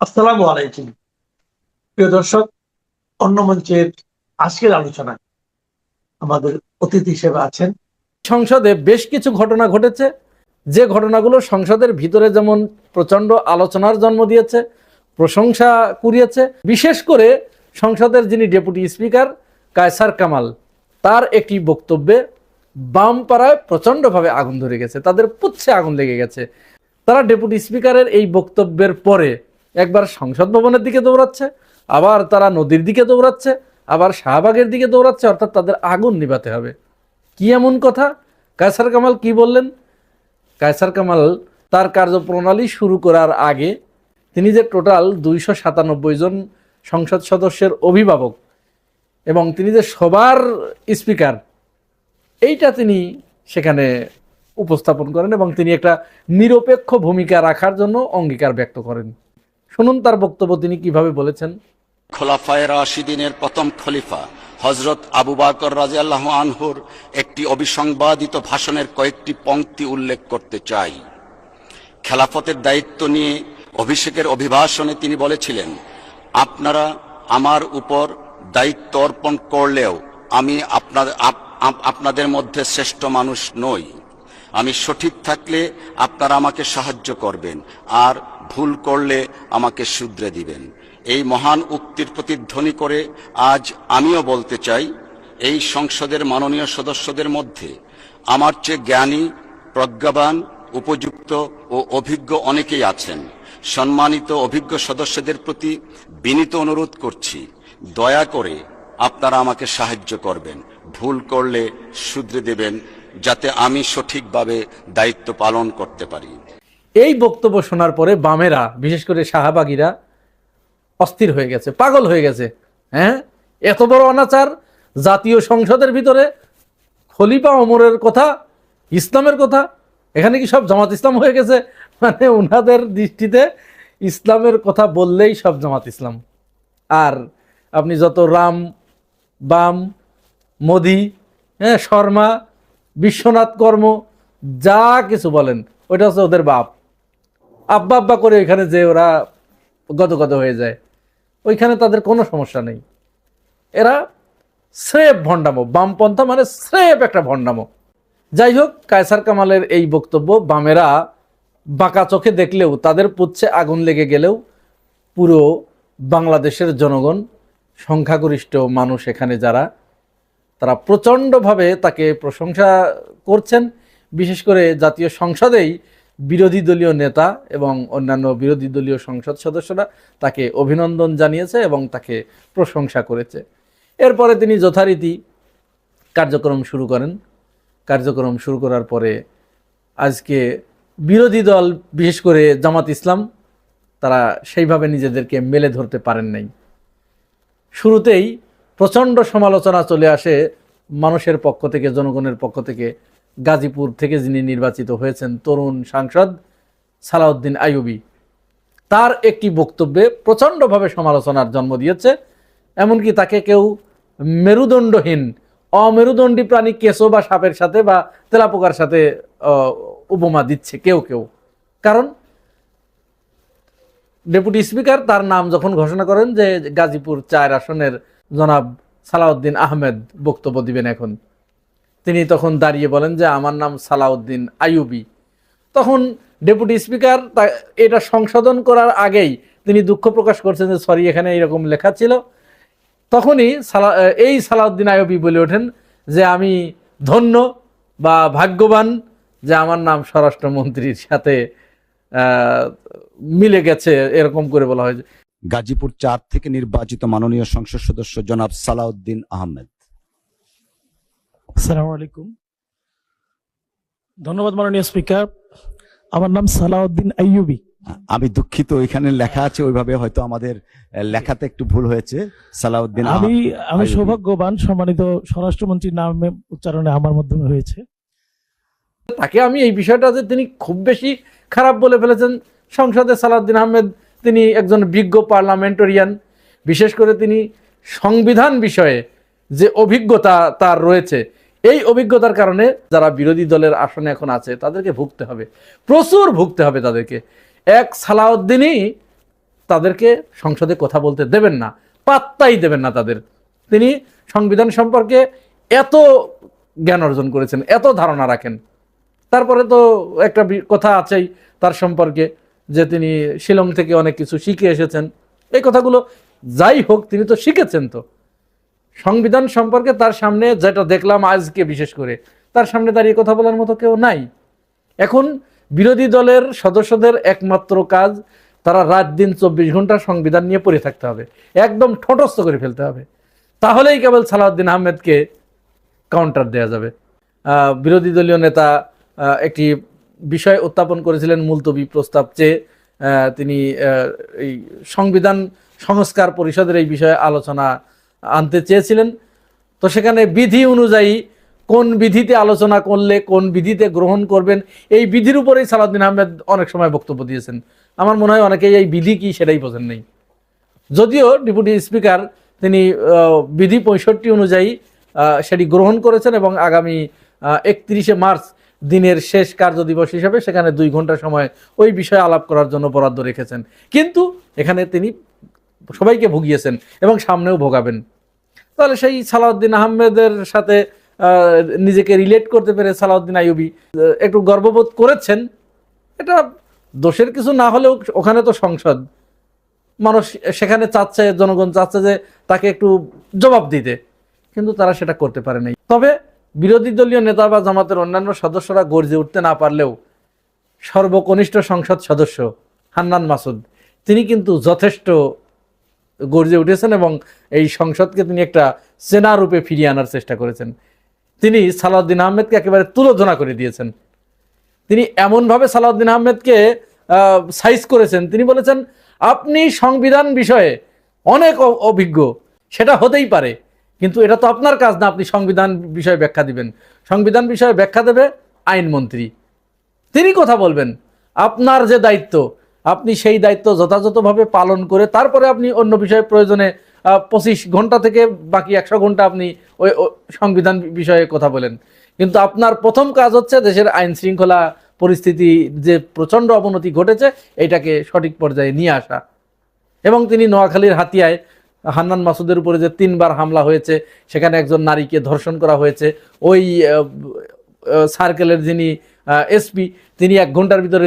আসসালামু আলাইকুম। প্রিয় দর্শক, অন্য মঞ্চের আজকের আলোচনায় আমাদের অতিথি হিসেবে আছেন। সংসদে বেশ কিছু ঘটনা ঘটেছে, যে ঘটনাগুলো সংসদের ভিতরে যেমন প্রচণ্ড আলোচনার জন্ম দিয়েছে, প্রশংসা কুড়িয়েছে। বিশেষ করে সংসদের যিনি ডেপুটি স্পিকার কায়সার কামাল, তার একটি বক্তব্যে বাম পাড়ায় প্রচণ্ডভাবে আগুন ধরে গেছে, তাদের পুচ্ছে আগুন লেগে গেছে। তারা ডেপুটি স্পিকারের এই বক্তব্যের পরে একবার সংসদ ভবনের দিকে দৌড়াচ্ছে, আবার তারা নদীর দিকে দৌড়াচ্ছে, আবার শাহবাগের দিকে দৌড়াচ্ছে, অর্থাৎ তাদের আগুন নিভাতে হবে। কি এমন কথা? কায়সার কামাল কি বললেন? কায়সার কামাল তার কার্যপ্রণালী শুরু করার আগে তিনি যে টোটাল 297 জন সংসদ সদস্যের অভিভাবক এবং তিনি যে সবার স্পিকার, এইটা তিনি সেখানে উপস্থাপন করেন এবং তিনি একটা নিরপেক্ষ ভূমিকা রাখার জন্য অঙ্গীকার ব্যক্ত করেন। শুনুন তার বক্তব্য তিনি কিভাবে বলেছেন। খোলাফায়ে রাশিদিনের প্রথম খলিফা হযরত আবু বকর রাদিয়াল্লাহু আনহুর একটি অবিসংবাদিত ভাষণের কয়েকটি পংক্তি উল্লেখ করতে চাই। খেলাফতের দায়িত্ব নিয়ে অভিষেকের অভিভাষণে তিনি বলেছিলেন, আপনারা আমার উপর দায়িত্ব অর্পণ করলেও আমি আপনাদের মধ্যে শ্রেষ্ঠ মানুষ নই। আমি সঠিক থাকলে আপনারা আমাকে সাহায্য করবেন, আর ভুল করলে আমাকে শুধরে দিবেন। এই মহান উক্তির প্রতিধ্বনি করে আজ আমিও বলতে চাই, এই সংসদের মাননীয় সদস্যদের মধ্যে আমার চেয়ে জ্ঞানী, প্রজ্ঞাবান, উপযুক্ত ও অভিজ্ঞ অনেকেই আছেন। সম্মানিত অভিজ্ঞ সদস্যদের প্রতি বিনীত অনুরোধ করছি, দয়া করে আপনারা আমাকে সাহায্য করবেন, ভুল করলে শুধরে দেবেন, যাতে আমি সঠিকভাবে দায়িত্ব পালন করতে পারি। এই বক্তব্য শোনার পরে বামেরা, বিশেষ করে শাহবাগীরা অস্থির হয়ে গেছে, পাগল হয়ে গেছে। হ্যাঁ, এত বড় অনাচার জাতীয় সংসদের ভিতরে! খলিফা ওমরের কথা, ইসলামের কথা, এখানে কি সব জামাত ইসলাম হয়ে গেছে? মানে ওনাদের দৃষ্টিতে ইসলামের কথা বললেই সব জামাত ইসলাম। আর আপনি যত রাম, বাম, মোদি, হ্যাঁ, শর্মা, বিশ্বনাথ কর্ম, যা কিছু বলেন, ওইটা হচ্ছে ওদের বাপ। আব্বা আব্বা করে ওইখানে যে ওরা গদগদ হয়ে যায়, ওইখানে তাদের কোনো সমস্যা নেই। এরা স্রেফ ভণ্ডামো, বামপন্থা মানে স্রেফ একটা ভণ্ডামো। যাই হোক, কায়সার কামালের এই বক্তব্য বামেরা বাঁকা চোখে দেখলেও, তাদের পুচ্ছে আগুন লেগে গেলেও, পুরো বাংলাদেশের জনগণ, সংখ্যাগরিষ্ঠ মানুষ এখানে যারা, তারা প্রচণ্ডভাবে তাকে প্রশংসা করছেন। বিশেষ করে জাতীয় সংসদেই বিরোধী দলীয় নেতা এবং অন্যান্য বিরোধী দলীয় সংসদ সদস্যরা তাকে অভিনন্দন জানিয়েছে এবং তাকে প্রশংসা করেছে। এরপরে তিনি যথারীতি কার্যক্রম শুরু করেন। কার্যক্রম শুরু করার পরে আজকে বিরোধী দল, বিশেষ করে জামাত ইসলাম, তারা সেইভাবে নিজেদেরকে মেলে ধরতে পারেন নাই। শুরুতেই প্রচণ্ড সমালোচনা চলে আসে মানুষের পক্ষ থেকে, জনগণের পক্ষ থেকে। গাজীপুর থেকে যিনি নির্বাচিত হয়েছেন তরুণ সাংসদ সালাউদ্দিন আইয়ুবী, তার একটি বক্তব্যে প্রচণ্ডভাবে সমালোচনার জন্ম দিয়েছে। এমনকি তাকে কেউ মেরুদণ্ডহীন, অমেরুদণ্ডী প্রাণী কেঁচো বা সাপের সাথে বা তেলাপোকার সাথে উপমা দিচ্ছে কেউ কেউ। কারণ ডেপুটি স্পিকার তার নাম যখন ঘোষণা করেন যে গাজীপুর 4 আসনের জনাব সালাউদ্দিন আহমেদ বক্তব্য দিবেন এখন, তিনি তখন দাঁড়িয়ে বলেন যে আমার নাম সালাউদ্দিন আইয়ুবী। তখন ডেপুটি স্পিকার এটা সংশোধন করার আগেই তিনি দুঃখ প্রকাশ করছেন যে সরি, এখানে এইরকম লেখা ছিল। তখনই এই সালাউদ্দিন আইয়ুবী বলে ওঠেন যে আমি ধন্য বা ভাগ্যবান যে আমার নাম স্বরাষ্ট্রমন্ত্রীর সাথে মিলে গেছে, এরকম করে বলা হয়। গাজীপুর 4 থেকে নির্বাচিত মাননীয় সংসদ সদস্য জনাব সালাউদ্দিন আহমেদ। আসসালামু আলাইকুম। ধন্যবাদ মাননীয় স্পিকার। আমার নাম সালাউদ্দিন আইয়ুবী। আমি দুঃখিত, এখানে লেখা আছে ওইভাবে, হয়তো আমাদের লেখাতে একটু ভুল হয়েছে। সালাউদ্দিন আমি সৌভাগ্যবান, সম্মানিত স্বরাষ্ট্রমন্ত্রীর নামে উচ্চারণে আমার মাধ্যমে হয়েছে। তাকে আমি এই বিষয়টা যে তিনি খুব বেশি খারাপ বলে ফেলেছেন সংসদে, সালাউদ্দিন আহমেদ তিনি একজন বিজ্ঞ পার্লামেন্টারিয়ান, বিশেষ করে তিনি সংবিধান বিষয়ে যে অভিজ্ঞতা তার রয়েছে, এই অভিজ্ঞতার কারণে যারা বিরোধী দলের আসনে এখন আছে তাদেরকে ভুগতে হবে, প্রচুর ভুগতে হবে তাদেরকে। এক সালাউদ্দিনই তাদেরকে সংসদে কথা বলতে দেবেন না, পাত্তাই দেবেন না তাদের। তিনি সংবিধান সম্পর্কে এত জ্ঞান অর্জন করেছেন, এত ধারণা রাখেন। তারপরে তো একটা কথা আছেই তার সম্পর্কে, যে তিনি শিলং থেকে অনেক কিছু শিখে এসেছেন। এই কথাগুলো যাই হোক, তিনি তো শিখেছেন। তো সংবিধান সম্পর্কে তার সামনে যেটা দেখলাম আজকে, বিশেষ করে তার সামনে দাঁড়িয়ে কথা বলার মতো কেউ নাই। এখন বিরোধী দলের সদস্যদের একমাত্র কাজ, তারা রাত দিন 24 ঘন্টা সংবিধান নিয়ে পড়ে থাকতে হবে, একদম ঠোঁটস্থ করে ফেলতে হবে। তাহলেই কেবল সালাউদ্দিন আহমেদকে কাউন্টার দেয়া যাবে। বিরোধী দলীয় নেতা একটি বিষয় উত্থাপন করেছিলেন, মুলতবি প্রস্তাব চেয়ে। তিনি এই সংবিধান সংস্কার পরিষদের এই বিষয়ে আলোচনা আনতে চেয়েছিলেন। তো সেখানে বিধি অনুযায়ী কোন বিধিতে আলোচনা করলে কোন বিধিতে গ্রহণ করবেন, এই বিধির উপরেই সালাউদ্দিন আহমেদ অনেক সময় বক্তব্য দিয়েছেন। আমার মনে হয় অনেকেই এই বিধি কি সেটাই বোঝেন নেই। যদিও ডেপুটি স্পিকার তিনি বিধি 65 অনুযায়ী সেটি গ্রহণ করেছেন এবং আগামী 31শে মার্চ দিনের শেষ কার্যদিবস হিসেবে সেখানে 2 ঘন্টা সময় ওই বিষয়ে আলাপ করার জন্য বরাদ্দ রেখেছেন। কিন্তু এখানে তিনি সবাইকে ভুগিয়েছেন এবং সামনেও ভোগাবেন। তাহলে সেই সালাউদ্দিন আহমেদের সাথে নিজেকে রিলেট করতে পেরে সালাউদ্দিন আইয়ুবী একটু গর্ববোধ করেছেন। এটা দোষের কিছু না হলেও ওখানে তো সংসদ, মানুষ সেখানে চাচ্ছে, জনগণ চাচ্ছে যে তাকে একটু জবাব দিতে, কিন্তু তারা সেটা করতে পারে নাই। তবে বিরোধী দলীয় নেতা বা জামাতের অন্যান্য সদস্যরা গর্জে উঠতে না পারলেও সর্বকনিষ্ঠ সংসদ সদস্য হান্নান মাসুদ তিনি কিন্তু যথেষ্ট গর্জে উঠেছেন এবং এই সংসদকে তিনি একটা সেনা রূপে ফিরিয়ে আনার চেষ্টা করেছেন। তিনি সালাউদ্দিন আহমেদকে একেবারে তুলোধনা করে দিয়েছেন। তিনি এমনভাবে সালাউদ্দিন আহমেদকে সাইজ করেছেন, তিনি বলেছেন আপনি সংবিধান বিষয়ে অনেক অভিজ্ঞ, সেটা হতেই পারে, কিন্তু এটা তো আপনার কাজ না, আপনি সংবিধান বিষয়ে ব্যাখ্যা দিবেন। সংবিধান বিষয়ে ব্যাখ্যা দেবে আইনমন্ত্রী, তিনি কথা বলবেন। আপনার যে দায়িত্ব, আপনি সেই দায়িত্ব যথাযথভাবে পালন করে তারপরে আপনি অন্য বিষয়ে প্রয়োজনে 25 ঘন্টা থেকে বাকি 100 ঘন্টা আপনি ওই সংবিধান বিষয়ে কথা বলেন। কিন্তু আপনার প্রথম কাজ হচ্ছে দেশের আইন শৃঙ্খলা পরিস্থিতি যে প্রচণ্ড অবনতি ঘটেছে এটাকে সঠিক পর্যায়ে নিয়ে আসা। এবং তিনি নোয়াখালীর হাতিয়ায় হান্নান মাসুদের উপরে যে 3 বার হামলা হয়েছে, সেখানে একজন নারীকে ধর্ষণ করা হয়েছে, ওই সার্কেলের যিনি এসপি তিনি 1 ঘন্টার ভিতরে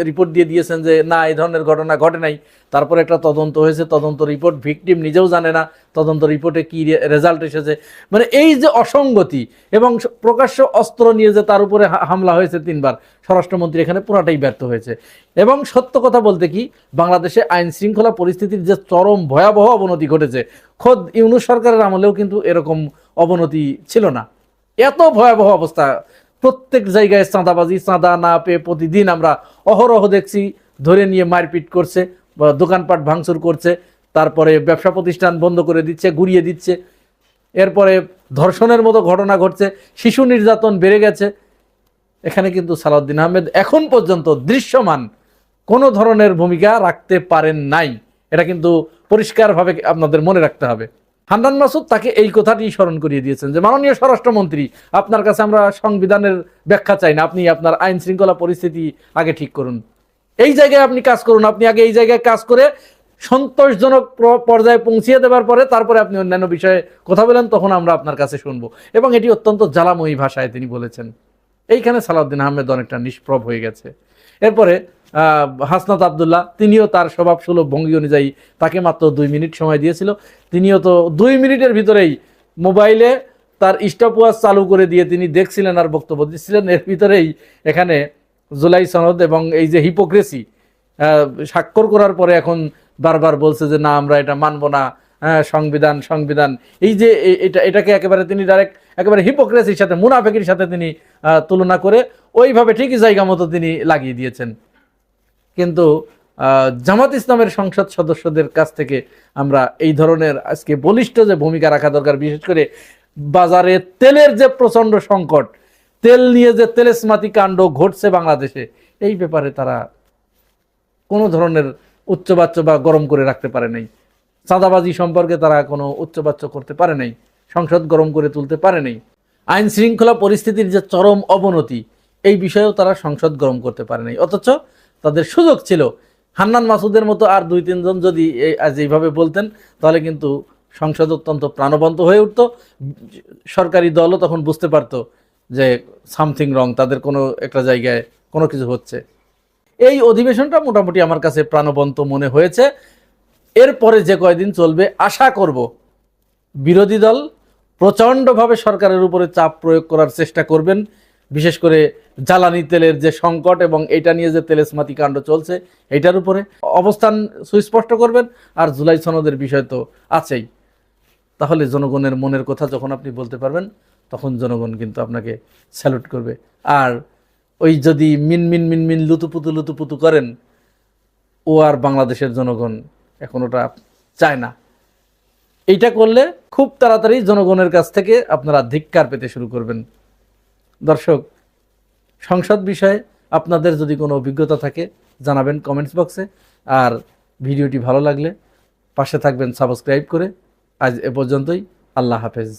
রিপোর্ট দিয়ে দিয়েছেন যে না, এই ধরনের ঘটনা ঘটে নাই। তারপর একটা তদন্ত হয়েছে, তদন্ত রিপোর্ট ভিকটিম নিজেও জানে না তদন্ত রিপোর্টে কি রেজাল্ট এসেছে। মানে এই যে অসঙ্গতি এবং প্রকাশ্য অস্ত্র নিয়ে যে তার উপরে হামলা হয়েছে 3 বার, স্বরাষ্ট্রমন্ত্রী এখানে পুরাটাই ব্যর্থ হয়েছে। এবং সত্য কথা বলতে কি, বাংলাদেশে আইন শৃঙ্খলা পরিস্থিতির যে চরম ভয়াবহ অবনতি ঘটেছে, খোদ ইউনূস সরকারের আমলেও কিন্তু এরকম অবনতি ছিল না। এত ভয়াবহ অবস্থা, প্রত্যেক জায়গায় চাঁদাবাজি, চাঁদা না পেয়ে প্রতিদিন আমরা অহরহ দেখছি ধরে নিয়ে মারপিট করছে, দোকানপাট ভাঙচুর করছে, তারপরে ব্যবসা প্রতিষ্ঠান বন্ধ করে দিচ্ছে, গুড়িয়ে দিচ্ছে, এরপরে ধর্ষণের মতো ঘটনা ঘটছে, শিশু নির্যাতন বেড়ে গেছে। এখানে কিন্তু সালাউদ্দিন আহমেদ এখন পর্যন্ত দৃশ্যমান কোনো ধরনের ভূমিকা রাখতে পারেন নাই। এটা কিন্তু পরিষ্কারভাবে আপনাদের মনে রাখতে হবে। হান্নান মাসুদ তাকে এই কথাটি স্মরণ করিয়ে দিয়েছেন যে মাননীয় স্বরাষ্ট্রমন্ত্রী, আপনার কাছে আমরা সংবিধানের ব্যাখ্যা চাই না, আপনি আপনার আইন শৃঙ্খলা পরিস্থিতি আগে ঠিক করুন, এই জায়গায় আপনি কাজ করুন, আপনি আগে এই জায়গায় কাজ করে সন্তোষজনক পর্যায়ে পৌঁছিয়ে দেওয়ার পরে তারপরে আপনি অন্যান্য বিষয়ে কথা বলেন, তখন আমরা আপনার কাছে শুনবো। এবং এটি অত্যন্ত জ্বালাময়ী ভাষায় তিনি বলেছেন। এইখানে সালাউদ্দিন আহমেদ অনেকটা নিষ্প্রভ হয়ে গেছে। এরপরে হাসনাত আবদুল্লাহ তিনিও তার স্বভাবসুলভ ভঙ্গি অনুযায়ী, তাকে মাত্র 2 মিনিট সময় দিয়েছিল, তিনিও তো 2 মিনিটের ভিতরেই মোবাইলে তার স্টপওয়াচ চালু করে দিয়ে তিনি দেখছিলেন আর বক্তব্য দিচ্ছিলেন। এর ভিতরেই এখানে জুলাই সনদ এবং এই যে হিপোক্রেসি স্বাক্ষর করার পরে এখন বারবার বলছে যে না, আমরা এটা মানব না, সংবিধান সংবিধান, এই যে এটাকে একেবারে তিনি ডাইরেক্ট একেবারে হিপোক্রেসির সাথে, মুনাফেকির সাথে তিনি তুলনা করে ওইভাবে ঠিকই জায়গা মতো তিনি লাগিয়ে দিয়েছেন। কিন্তু জামাত ইসলামের সংসদ সদস্যদের কাছ থেকে আমরা এই ধরনের আজকে বলিষ্ঠ যে ভূমিকা রাখা দরকার, বিশেষ করে বাজারে তেলের যে প্রচণ্ড সংকট, তেল নিয়ে যে তেলেসমাতি কাণ্ড ঘটছে বাংলাদেশে, এই ব্যাপারে তারা কোনো ধরনের উচ্চবাচ্য বা গরম করে রাখতে পারে নাই। চাঁদাবাজি সম্পর্কে তারা কোনো উচ্চবাচ্য করতে পারে নাই, সংসদ গরম করে তুলতে পারে নাই। আইন শৃঙ্খলা পরিস্থিতির যে চরম অবনতি, এই বিষয়েও তারা সংসদ গরম করতে পারে নাই। অথচ তাদের সুযোগ ছিল হান্নান মাসুদের মতো আর 2-3 জন যদি আজ এইভাবে বলতেন, তাহলে কিন্তু সংসদ অত্যন্ত প্রাণবন্ত হয়ে উঠতো। সরকারি দলও তখন বুঝতে পারতো যে সামথিং রং, তাদের কোনো একটা জায়গায় কোনো কিছু হচ্ছে। এই অধিবেশনটা মোটামুটি আমার কাছে প্রাণবন্ত মনে হয়েছে। এরপরে যে কয়দিন চলবে, আশা করব বিরোধী দল প্রচণ্ডভাবে সরকারের উপরে চাপ প্রয়োগ করার চেষ্টা করবেন, বিশেষ করে জ্বালানি তেলের যে সংকট এবং এটা নিয়ে যে তেলেসমাতি কাণ্ড চলছে এটার উপরে অবস্থান সুস্পষ্ট করবেন। আর জুলাই সনদের বিষয় তো আছেই। তাহলে জনগণের মনের কথা যখন আপনি বলতে পারবেন, তখন জনগণ কিন্তু আপনাকে স্যালুট করবে। আর ওই যদি মিন লুতুপুতু করেন, ও আর বাংলাদেশের জনগণ এখন ওটা চায় না। এইটা করলে খুব তাড়াতাড়ি জনগণের কাছ থেকে আপনারা ধিক্কার পেতে শুরু করবেন। দর্শক, সংসদ বিষয়ে আপনাদের যদি কোনো অভিজ্ঞতা থাকে জানাবেন কমেন্টস বক্সে। আর ভিডিওটি ভালো লাগলে পাশে থাকবেন সাবস্ক্রাইব করে। আজ এ পর্যন্তই। আল্লাহ হাফেজ।